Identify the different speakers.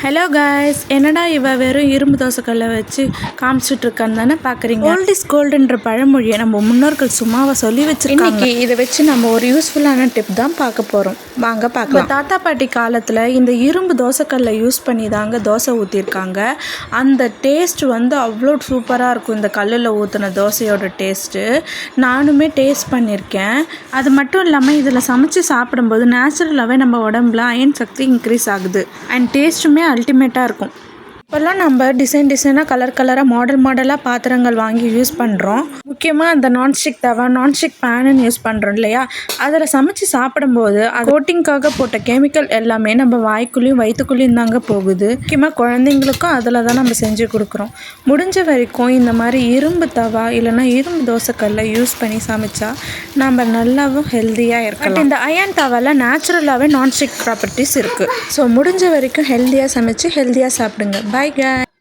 Speaker 1: Hello guys, என்னடா இவ வெறும் இரும்பு தோசைக்கல்லை வச்சு காமிச்சிட்டு இருக்கான்னு தானே பார்க்குறீங்க. கோல்ட் இஸ் கோல்டுன்ற பழமொழியை நம்ம முன்னோர்கள் சும்மாவை சொல்லி வச்சிருக்காங்க. இன்னைக்கு இதை வச்சு நம்ம ஒரு யூஸ்ஃபுல்லான டிப் தான் பார்க்க போகிறோம். வாங்க பார்க்கலாம். தாத்தா பாட்டி காலத்தில் இந்த இரும்பு தோசைக்கல்லை யூஸ் பண்ணி தாங்க தோசை ஊற்றிருக்காங்க. அந்த டேஸ்ட் வந்து அவ்வளோ சூப்பராக இருக்கும். இந்த கல்லில் ஊற்றின தோசையோட டேஸ்ட்டு நானுமே டேஸ்ட் பண்ணியிருக்கேன். அது மட்டும் இல்லாமல் இதில் சமைச்சு சாப்பிடும்போது நேச்சுரலாகவே நம்ம உடம்புல அயன் சக்தி இன்க்ரீஸ் ஆகுது. அண்ட் டேஸ்ட்டுமே அல்டிமேட்டாக இருக்கும். இப்போல்லாம் நம்ம டிசைனாக கலராக மாடலாக பாத்திரங்கள் வாங்கி யூஸ் பண்ணுறோம். முக்கியமாக அந்த நான்ஸ்டிக் தவா, நான்ஸ்டிக் பேனுன்னு யூஸ் பண்ணுறோம் இல்லையா, அதில் சமைச்சு சாப்பிடும்போது அது கோட்டிங்காக போட்ட கெமிக்கல் எல்லாமே நம்ம வாய்க்குள்ளேயும் வயிற்றுக்குள்ளேயும் தாங்க போகுது. முக்கியமாக குழந்தைங்களுக்கும் அதில் தான் நம்ம செஞ்சு கொடுக்குறோம். முடிஞ்ச வரைக்கும் இந்த மாதிரி இரும்பு தவா இல்லைனா இரும்பு தோசைக்கல்லை யூஸ் பண்ணி சமைச்சா நம்ம நல்லாவும் ஹெல்த்தியாக இருக்கலாம். இந்த அயன் தவாவில் நேச்சுரலாகவே நான்ஸ்டிக் ப்ராப்பர்ட்டிஸ் இருக்குது. ஸோ முடிஞ்ச வரைக்கும் ஹெல்த்தியாக சமைச்சு ஹெல்த்தியாக சாப்பிடுங்க. Bye guys.